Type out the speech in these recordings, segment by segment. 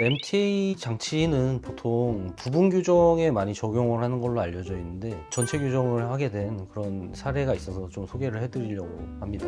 MTA 장치는 보통 부분 규정에 많이 적용을 하는 걸로 알려져 있는데 전체 규정을 하게 된 그런 사례가 있어서 좀 소개를 해드리려고 합니다.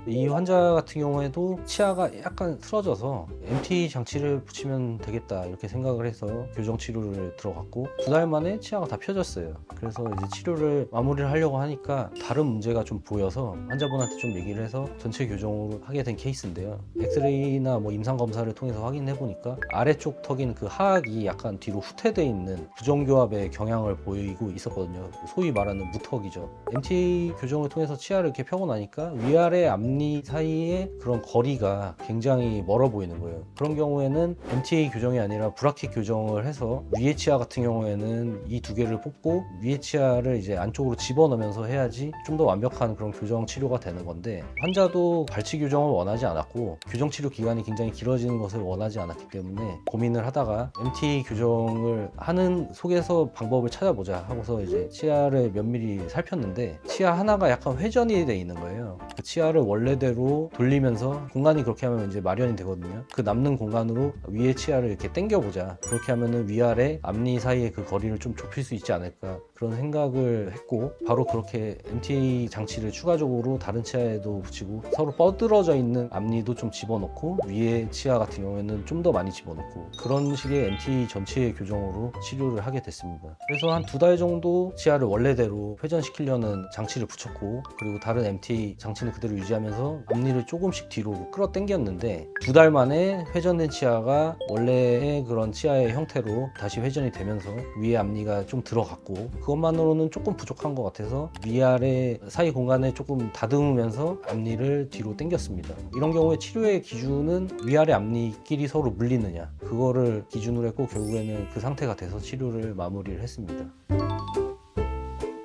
이 환자 같은 경우에도 치아가 약간 틀어져서 MTA 장치를 붙이면 되겠다 이렇게 생각을 해서 교정 치료를 들어갔고 2달 만에 치아가 다 펴졌어요. 그래서 이제 치료를 마무리를 하려고 하니까 다른 문제가 좀 보여서 환자분한테 좀 얘기를 해서 전체 교정을 하게 된 케이스인데요. 엑스레이나 뭐 임상 검사를 통해서 확인해 보니까 아래쪽 턱인 그 하악이 약간 뒤로 후퇴돼 있는 부정교합의 경향을 보이고 있었거든요. 소위 말하는 무턱이죠. MTA 교정을 통해서 치아를 이렇게 펴고 나니까 위아래 앞니 사이의 그런 거리가 굉장히 멀어 보이는 거예요. 그런 경우에는 MTA 교정이 아니라 브라켓 교정을 해서 위에 치아 같은 경우에는 이 두 개를 뽑고 위에 치아를 이제 안쪽으로 집어넣으면서 해야지 좀 더 완벽한 그런 교정 치료가 되는 건데, 환자도 발치 교정을 원하지 않았고 교정 치료 기간이 굉장히 길어지는 것을 원하지 않았기 때문에 고민을 하다가 MTA 교정을 하는 속에서 방법을 찾아보자 하고서 이제 치아를 면밀히 살폈는데 치아 하나가 약간 회전이 돼 있는 거예요. 그 치아를 원래대로 돌리면서 공간이 그렇게 하면 이제 마련이 되거든요. 그 남는 공간으로 위에 치아를 이렇게 당겨보자. 그렇게 하면은 위아래 앞니 사이의 그 거리를 좀 좁힐 수 있지 않을까, 그런 생각을 했고 바로 그렇게 MTA 장치를 추가적으로 다른 치아에도 붙이고 서로 뻗어져 있는 앞니도 좀 집어넣고 위에 치아 같은 경우에는 좀 더 많이 집어넣고 그런 식의 MTA 전체의 교정으로 치료를 하게 됐습니다. 그래서 한 2달 정도 치아를 원래대로 회전시키려는 장치를 붙였고, 그리고 다른 MTA 장치는 그대로 유지하면서 앞니를 조금씩 뒤로 끌어당겼는데 2달 만에 회전된 치아가 원래의 그런 치아의 형태로 다시 회전이 되면서 위에 앞니가 좀 들어갔고, 그것만으로는 조금 부족한 것 같아서 위아래 사이 공간에 조금 다듬으면서 앞니를 뒤로 당겼습니다. 이런 경우에 치료의 기준은 위아래 앞니끼리 서로 물리느냐, 그거를 기준으로 했고 결국에는 그 상태가 돼서 치료를 마무리를 했습니다.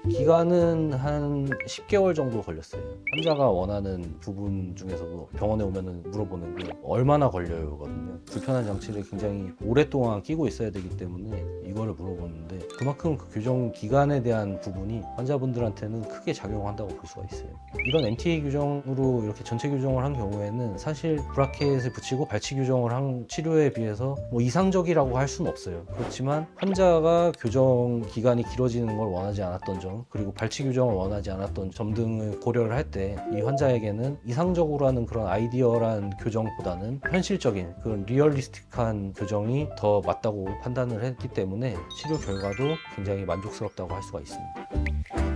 기간은 한 10개월 정도 걸렸어요. 환자가 원하는 부분 중에서도 병원에 오면 물어보는 게 얼마나 걸려요거든요. 불편한 장치를 굉장히 오랫동안 끼고 있어야 되기 때문에 이거를 물어보는데, 그만큼 그 교정 기간에 대한 부분이 환자분들한테는 크게 작용한다고 볼 수가 있어요. 이런 MTA 교정으로 이렇게 전체 교정을 한 경우에는 사실 브라켓을 붙이고 발치 교정을 한 치료에 비해서 뭐 이상적이라고 할 수는 없어요. 그렇지만 환자가 교정 기간이 길어지는 걸 원하지 않았던 점, 그리고 발치 교정을 원하지 않았던 점 등을 고려를 할 때 이 환자에게는 이상적으로 하는 그런 아이디어란 교정보다는 현실적인 그런 리얼리스틱한 교정이 더 맞다고 판단을 했기 때문에 치료 결과도 굉장히 만족스럽다고 할 수가 있습니다.